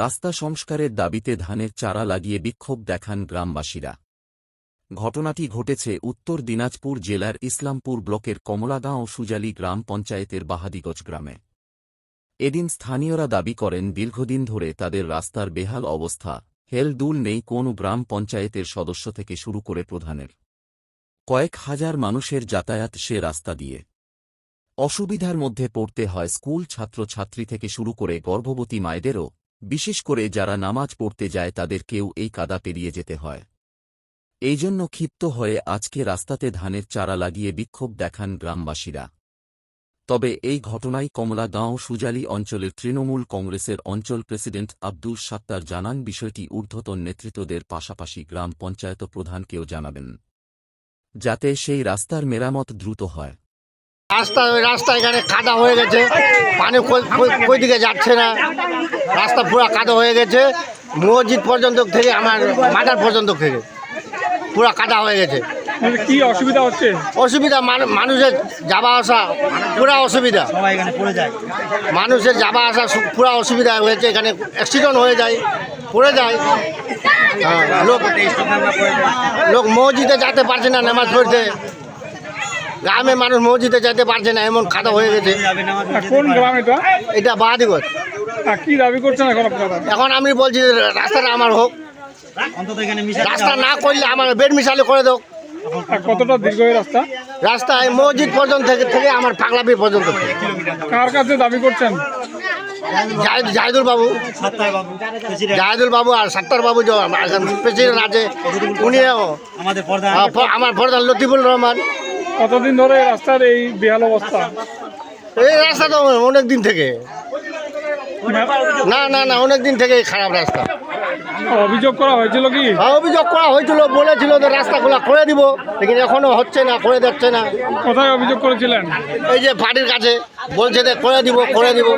রাস্তা সংস্কারের দাবিতে ধানের চারা লাগিয়ে বিক্ষোভ দেখান গ্রামবাসীরা। ঘটনাটি ঘটেছে উত্তর দিনাজপুর জেলার ইসলামপুর ব্লকের কমলাগাঁও সুজালি গ্রাম পঞ্চায়েতের বাহাদিগঞ্জ গ্রামে। এদিন স্থানীয়রা দাবি করেন দীর্ঘদিন ধরে তাদের রাস্তার বেহাল অবস্থা, হেলদুল নেই কোনো গ্রাম পঞ্চায়েতের সদস্য থেকে শুরু করে প্রধানের। কয়েক হাজার মানুষের যাতায়াত সে রাস্তা দিয়ে। অসুবিধার মধ্যে পড়তে হয় স্কুল ছাত্রছাত্রী থেকে শুরু করে গর্ভবতী মায়েদেরও, বিশেষ করে যারা নামাজ পড়তে যায় তাদেরকেও এই কাদা পেরিয়ে যেতে হয়। এই জন্য ক্ষিপ্ত হয়ে আজকে রাস্তাতে ধানের চারা লাগিয়ে বিক্ষোভ দেখান গ্রামবাসীরা। তবে এই ঘটনায় কমলাগাঁও সুজালি অঞ্চলের তৃণমূল কংগ্রেসের অঞ্চল প্রেসিডেন্ট আব্দুল সাত্তার জানান বিষয়টি ঊর্ধ্বতন নেতৃত্বদের পাশাপাশি গ্রাম পঞ্চায়েত প্রধানকেও জানাবেন, যাতে সেই রাস্তার মেরামত দ্রুত হয়। রাস্তা এখানে কাদা হয়ে গেছে, পানি কই দিকে যাচ্ছে না, রাস্তা পুরো কাদা হয়ে গেছে। মসজিদ পর্যন্ত থেকে আমার মাজার পর্যন্ত থেকে পুরো কাদা হয়ে গেছে। কি অসুবিধা হচ্ছে? অসুবিধা মানুষের যাওয়া আসা পুরো অসুবিধা, মানুষের যাওয়া আসা পুরো অসুবিধা হয়েছে। এখানে অ্যাক্সিডেন্ট হয়ে যায়, পড়ে যায়, লোক মসজিদে যেতে পারছে না নামাজ পড়তে, গ্রামে মানুষ মসজিদে যেতে পারছে না, এমন কাদা হয়ে গেছে। কোন গ্রাম এটা? এটা বাহাদিগঞ্জ। কি দাবি করছেন এখন আপনারা? এখন আমি বলছি রাস্তাটা আমার হোক, রাস্তা না করলে আমার বেড মিশালে করে দাও। কতটা দীর্ঘ এই রাস্তা? রাস্তা এই মসজিদ পর্যন্ত থেকে আমার পাগলাপীর পর্যন্ত। কার কাছে দাবি করছেন? জাহিদুল বাবু আর সাত্তার বাবু যে প্রেসিডেন্ট আছে, উনিও আমার প্রধান লতিফুল রহমান। কতদিন ধরে এই রাস্তার এই বেহাল অবস্থা? এই রাস্তা তো অনেক দিন থেকে, না অনেক দিন থেকে খারাপ রাস্তা। অভিযোগ করা হয়েছিল কি? অভিযোগ করা হয়েছিল, বলেছিল যে রাস্তাগুলো করে দিব, কিন্তু এখনো হচ্ছে না, করে দিচ্ছে না। কোথায় অভিযোগ করেছিলেন? এই যে পার্টির কাছে বলছে যে করে দিব,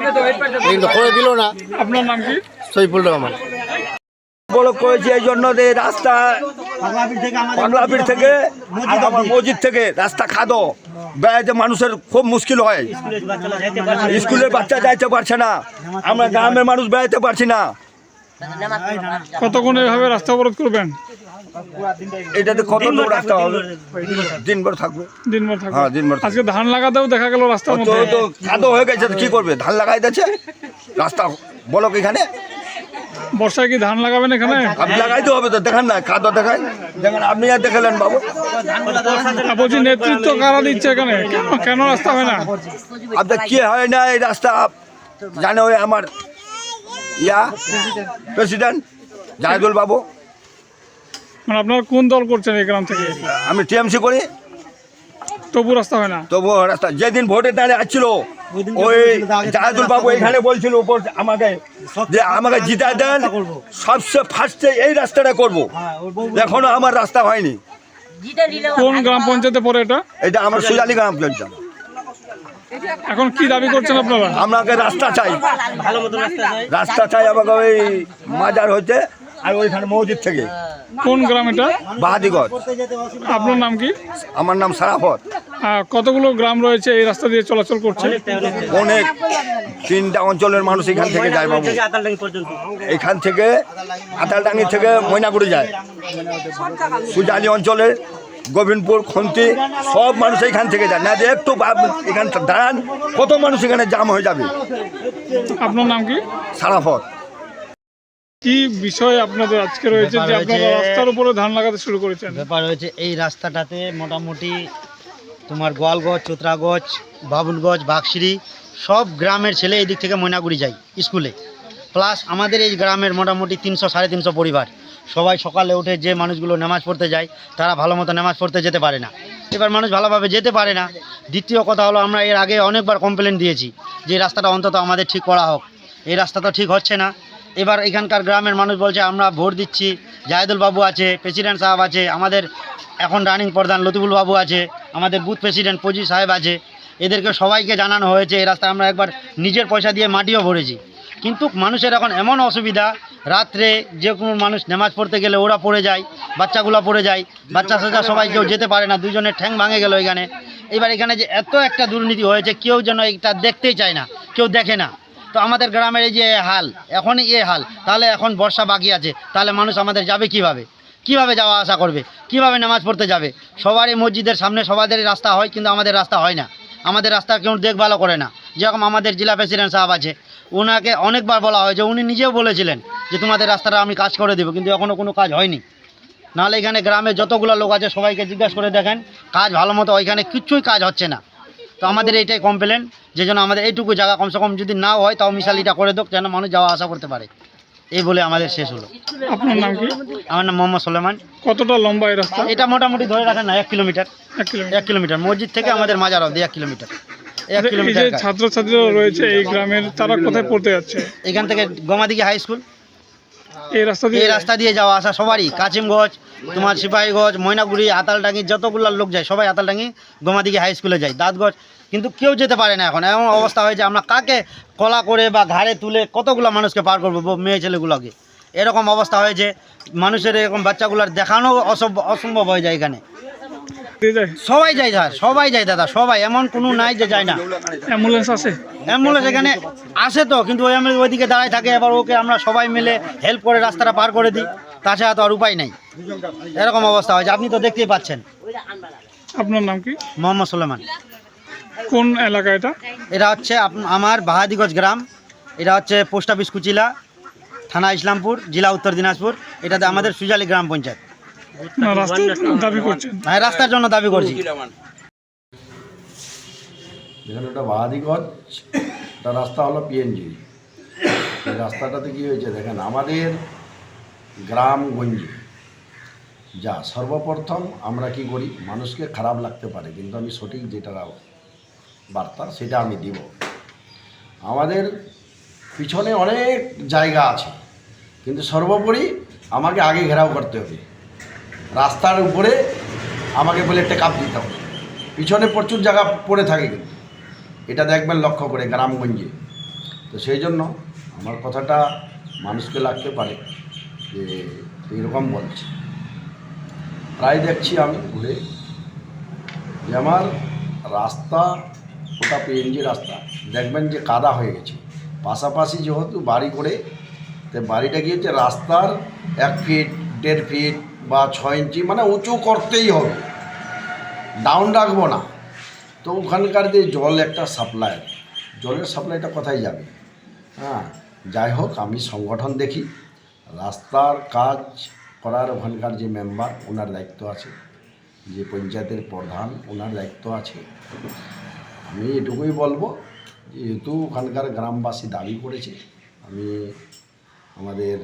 কিন্তু করে দিল না। আপনার নাম কি? সৈফুল রহমান। ব্লক করেছি এই জন্য যে রাস্তা পাগলাপীর থেকে আমার মসজিদ থেকে রাস্তা খাদো, বেড়াইতে মানুষের খুব মুশকিল হয়। স্কুলের বাচ্চা যাইতে পারছে না, আমরা গ্রামের মানুষ বেড়াইতে পারছি না। কতক্ষণ এভাবে রাস্তা অবরোধ করবেন? এটাতে কত রাস্তা হবে? দিনভর থাকবে। দিনভর থাকবে? হ্যাঁ, দিনভর। আজকে ধান লাগাতেও দেখা গেল রাস্তার মধ্যে তো কাদো হয়ে গেছে, কি করবে? ধান লাগাই দিচ্ছে রাস্তা বলো এখানে। বর্ষায় কি ধান লাগাবেন এখানে? আপনি লাগাইতে হবে তো, দেখেন না কাদো দেখান, দেখেন আপনি আর দেখালেন বাবু। বলছি নেতৃত্ব কারা দিচ্ছে এখানে? কেন রাস্তা হয় না? আপনার কি হয় না এই রাস্তা জানে? ওই আমার প্রেসিডেন্ট জাহিদুল বাবু। মানে আপনারা কোন দল করছেন এই গ্রাম থেকে? আমি টিএমসি করি, তবু রাস্তা হয় না? তবু রাস্তা যেদিন ভোটের দাঁড়িয়ে আসছিল ওই জাহিদুল বাবু এখানে বলছিল উপর আমাকে যে আমাকে জিতা দেন, সবচেয়ে ফার্স্টে এই রাস্তাটা করব। এখনো আমার রাস্তা হয়নি। কোন গ্রাম পঞ্চায়েতে পড়ে এটা? এটা আমার সুজালি গ্রাম পঞ্চায়েত। এখন কি দাবি করছেন আপনারা? আমাকে রাস্তা চাই, রাস্তা চাই আমাকে ওই মাজার হইতে আর ওইখানে মসজিদ থেকে। কোন গ্রাম এটা? বাহাদিগঞ্জ। আপনার নাম কি? আমার নাম সারাফত। কতগুলো গ্রাম রয়েছে এই রাস্তা দিয়ে চলাচল করছে? অনেক, 3টা অঞ্চলের মানুষ এখান থেকে যায় বাবু। এখান থেকে আতালডাঙ্গি থেকে ময়নাগুড়ি যায়, সুজালি অঞ্চলের গোবিন্দপুর খন্তি সব মানুষ এখান থেকে যায় না। যে একটু এখানে দাঁড়ান, কত মানুষ এখানে জাম হয়ে যাবে। আপনার নাম কি? সারাফত। কি বিষয় আপনাদের আজকে রয়েছে যে আপনারা রাস্তার উপরে ধান লাগাতে শুরু করেছেন? ব্যাপার হয়েছে এই রাস্তাটাতে মোটামুটি তোমার গোয়ালগঞ্জ, চোত্রাগঞ্জ, বাবুলগঞ্জ, বাঘশিরি সব গ্রামের ছেলে এই দিক থেকে ময়নাগুড়ি যায় স্কুলে। প্লাস আমাদের এই গ্রামের মোটামুটি 300-350 পরিবার, সবাই সকালে উঠে যে মানুষগুলো নামাজ পড়তে যায় তারা ভালো মতো নামাজ পড়তে যেতে পারে না। এবার মানুষ ভালোভাবে যেতে পারে না। দ্বিতীয় কথা হলো, আমরা এর আগে অনেকবার কমপ্লেন দিয়েছি যে এই রাস্তাটা অন্তত আমাদের ঠিক করা হোক। এই রাস্তা তো ঠিক হচ্ছে না। এবার এখানকার গ্রামের মানুষ বলছে আমরা ভোট দিচ্ছি, জাহিদুল বাবু আছে, প্রেসিডেন্ট সাহেব আছে, আমাদের এখন রানিং প্রধান লতিফুল বাবু আছে, আমাদের বুথ প্রেসিডেন্ট পজি সাহেব আছে, এদেরকে সবাইকে জানানো হয়েছে। এই রাস্তা আমরা একবার নিজের পয়সা দিয়ে মাটিও ভরেছি, কিন্তু মানুষের এখন এমন অসুবিধা, রাত্রে যে কোনো মানুষ নামাজ পড়তে গেলে ওরা পড়ে যায়, বাচ্চাগুলো পড়ে যায়, বাচ্চা সাচ্চা সবাই কেউ যেতে পারে না, দুজনের ঠ্যাং ভাঙে গেল এখানে। এবার এখানে যে এত একটা দুর্নীতি হয়েছে, কেউ যেন এটা দেখতেই চায় না, কেউ দেখে না। তো আমাদের গ্রামের এই যে হাল, এখনই এ হাল, তাহলে এখন বর্ষা বাকি আছে, তাহলে মানুষ আমাদের যাবে কিভাবে যাওয়া আসা করবে, কিভাবে নামাজ পড়তে যাবে? সবারই মসজিদের সামনে সবাদেরই রাস্তা হয়, কিন্তু আমাদের রাস্তা হয় না। আমাদের রাস্তা কেউ দেখভালও করে না। যেরকম আমাদের জেলা প্রেসিডেন্ট সাহেব আছে, ওনাকে অনেকবার বলা হয়েছে, উনি নিজেও বলেছিলেন যে তোমাদের রাস্তাটা আমি কাজ করে দেবো, কিন্তু এখনও কোনো কাজ হয়নি। নাহলে এখানে গ্রামে যতগুলো লোক আছে সবাইকে জিজ্ঞাসা করে দেখেন, কাজ ভালো মতো ওইখানে কিচ্ছুই কাজ হচ্ছে না। তো আমাদের এইটাই কমপ্লেন, যে জন্য আমাদের এইটুকু জায়গা কমসে কম যদি নাও হয় তাও মিশালিটা করে দোক, যেন মানুষ যাওয়া আসা করতে পারে। এই বলে আমাদের শেষ হলো। আপনার নাম কি? আমার নাম মোহাম্মদ সুলেমান। কতটা লম্বা এই রাস্তা? এটা মোটামুটি ধরে রাখেন না 1 কিলোমিটার। 1 কিলোমিটার। 1 কিলোমিটার মসজিদ থেকে আমাদের মাজার অবধি 1 কিলোমিটার। 1 এই যে কিলোমিটার কাজ। ছাত্রছাত্রীরা রয়েছে এই গ্রামের, তারা কোথায় পড়তে যাচ্ছে? এখান থেকে গমাদিঘি হাই স্কুল, এই রাস্তা দিয়ে? এই রাস্তা দিয়ে যাওয়া আসা সবারই, কাচিমগঞ্জ, তোমার সিপাহীগঞ্জ, ময়নাগুড়ি, আতালডাঙ্গি, যতগুলো লোক যায় সবাই আতালডাঙ্গি গমাদিঘি হাই স্কুলে যায়, দাঁতগঞ্জ। কিন্তু কেউ যেতে পারে না এখন, এমন অবস্থা হয়েছে আমরা কাকে কলা করে বা ঘাড়ে তুলে কতগুলো মানুষকে পার করবো, মেয়ে ছেলেগুলোকে। এরকম অবস্থা হয়েছে, মানুষের এরকম বাচ্চাগুলোর দেখানো অসম্ভব হয়ে যায়। এখানে দিয়ে যায়? সবাই যায় স্যার, সবাই যায় দাদা, সবাই, এমন কোনো নাই যে যায় না। অ্যাম্বুলেন্স আছে? অ্যাম্বুলেন্স এখানে আসে তো, কিন্তু ওই আমরা ওইদিকে দাঁড়ায় থাকে, এবার ওকে আমরা সবাই মিলে হেল্প করে রাস্তাটা পার করে দিই, তাছাড়া তো আর উপায় নেই। এরকম অবস্থা হয়েছে, আপনি তো দেখতেই পাচ্ছেন। আপনার নাম কি? মোহাম্মদ সুলেমান। কোন এলাকা এটা? এটা হচ্ছে আমার বাহাদিগঞ্জ গ্রাম, এটা হচ্ছে পোস্ট অফিস কুচিলা, থানা ইসলামপুর, জেলা উত্তর দিনাজপুর। এটাতে আমাদের সুজালি গ্রাম পঞ্চায়েত। না, রাস্তা দাবি করছেন? হ্যাঁ, রাস্তার জন্য দাবি করছি। যেখানে ওটা বাহাদিগঞ্জ, ওটা রাস্তা হলো পিএনজি। এই রাস্তাটাতে কী হয়েছে দেখেন, আমাদের গ্রামগঞ্জে যা সর্বপ্রথম আমরা কি করি, মানুষকে খারাপ লাগতে পারে, কিন্তু আমি সঠিক যেটা বার্তা সেটা আমি দিব। আমাদের পিছনে অনেক জায়গা আছে, কিন্তু সর্বোপরি আমাকে আগে ঘেরাও করতে হবে। রাস্তার উপরে আমাকে বলে একটা কাপ দিতে হবে, পিছনে প্রচুর জায়গা পড়ে থাকে, কিন্তু এটা দেখবেন লক্ষ্য করে গ্রামগঞ্জে। তো সেই জন্য আমার কথাটা মানুষকে লাগতে পারে যে এরকম বলছে। প্রায় দেখছি আমি ঘুরে যে আমার রাস্তা, ওটা পিএনজি রাস্তা, দেখবেন যে কাদা হয়ে গেছে। পাশাপাশি যেহেতু বাড়ি করে, তো বাড়িটা কি হচ্ছে, রাস্তার 1 ফিট 1.5 ফিট বা 6 ইঞ্চি মানে উঁচু করতেই হবে, ডাউন রাখবো না। তো ওখানকার যে জল একটা সাপ্লাই, জলের সাপ্লাইটা কোথায় যাবে? হ্যাঁ, যাই হোক, আমি সংগঠন দেখি, রাস্তার কাজ করার ওখানকার যে মেম্বার, ওনার দায়িত্ব আছে, যে পঞ্চায়েতের প্রধান, ওনার দায়িত্ব আছে। আমি এটুকুই বলবো, যেহেতু ওখানকার গ্রামবাসী দাবি করেছে, আমি আমাদের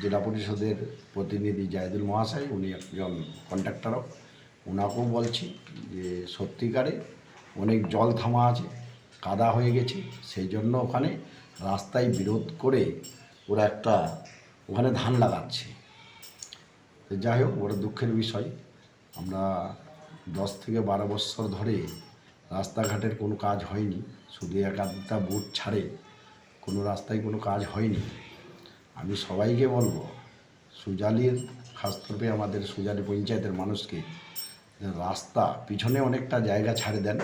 জেলা পরিষদের প্রতিনিধি জাহিদুল মহাশয়, উনি একজন কন্ট্রাক্টরও, ওনাকেও বলছি যে সত্যিকারে অনেক জল থামা আছে, কাদা হয়ে গেছে, সেই জন্য ওখানে রাস্তায় বিরোধ করে ওরা একটা ওখানে ধান লাগাচ্ছে। তো যাই হোক, বড় দুঃখের বিষয়, আমরা 10 থেকে 12 বছর ধরে রাস্তাঘাটের কোনো কাজ হয়নি, শুধু 1-2টা বুট ছাড়ে কোনো রাস্তায় কোনো কাজ হয়নি। আমি সবাইকে বলবো, সুজালির খাসতরফে আমাদের সুজালি পঞ্চায়েতের মানুষকে, রাস্তা পিছনে অনেকটা জায়গা ছাড়ে দেন,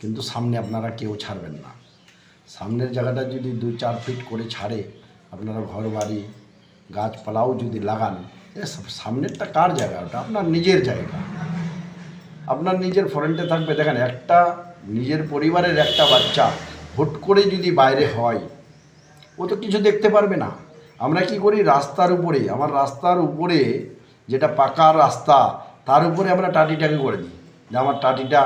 কিন্তু সামনে আপনারা কেউ ছাড়বেন না। সামনের জায়গাটা যদি 2-4 ফিট করে ছাড়ে, আপনারা ঘর বাড়ি গাছপালাও যদি লাগান, সামনেরটা কার জায়গা? ওটা আপনার নিজের জায়গা, আপনার নিজের ফ্রন্টে থাকবে। দেখেন, একটা নিজের পরিবারের একটা বাচ্চা হুট করে যদি বাইরে হয়, ও তো কিছু দেখতে পারবে না। আমরা কি করি, রাস্তার উপরে, আমার রাস্তার উপরে যেটা পাকা রাস্তা, তার উপরে আমরা টাটিটাকে করে দিই, যে আমার টাটিটা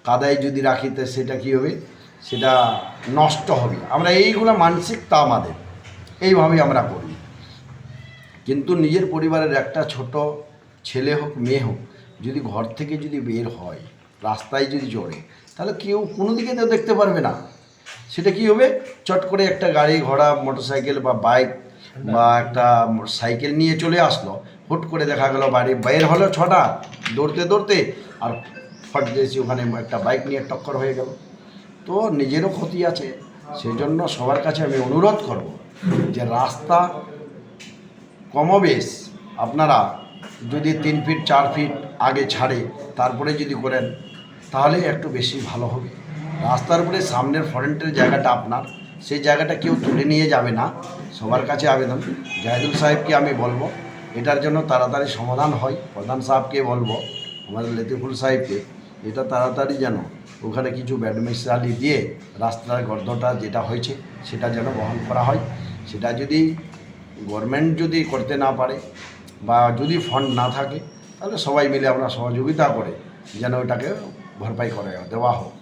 কাদায় যদি রাখিতে সেটা কী হবে, সেটা নষ্ট হবে। আমরা এইগুলো মানসিকতা আমাদের, এইভাবেই আমরা করি। কিন্তু নিজের পরিবারের একটা ছোট ছেলে হোক মেয়ে হোক, যদি ঘর থেকে যদি বের হয়, রাস্তায় যদি চড়ে, তাহলে কেউ কোনো দিকে তো দেখতে পারবে না। সেটা কী হবে, চট করে একটা গাড়ি ঘোড়া, মোটরসাইকেল বা বাইক বা একটা সাইকেল নিয়ে চলে আসলো, হুট করে দেখা গেল বাড়ি বের হলো 6টা দৌড়তে দৌড়তে, আর ফট দিয়েছি ওখানে একটা বাইক নিয়ে টক্কর হয়ে গেল। তো নিজেরও ক্ষতি আছে। সেই জন্য সবার কাছে আমি অনুরোধ করব যে রাস্তা কমবেশ আপনারা যদি 3 ফিট 4 ফিট আগে ছাড়ে তারপরে যদি করেন, তাহলে একটু বেশি ভালো হবে। রাস্তার উপরে সামনের ফ্রন্টের জায়গাটা আপনার, সেই জায়গাটা কেউ তুলে নিয়ে যাবে না। সবার কাছে আবেদন, জাহিদুল সাহেবকে আমি বলবো এটার জন্য তাড়াতাড়ি সমাধান হয়। প্রধান সাহেবকে বলবো, আমাদের লতিফুল সাহেবকে, এটা তাড়াতাড়ি যেন ওখানে কিছু ব্যাডমিশালি দিয়ে রাস্তার গর্দটা যেটা হয়েছে সেটা যেন বহন করা হয়। সেটা যদি গভর্নমেন্ট যদি করতে না পারে বা যদি ফান্ড না থাকে, তাহলে সবাই মিলে আমরা সহযোগিতা করে যেন ওটাকে ভরপাই করে দেওয়া হোক।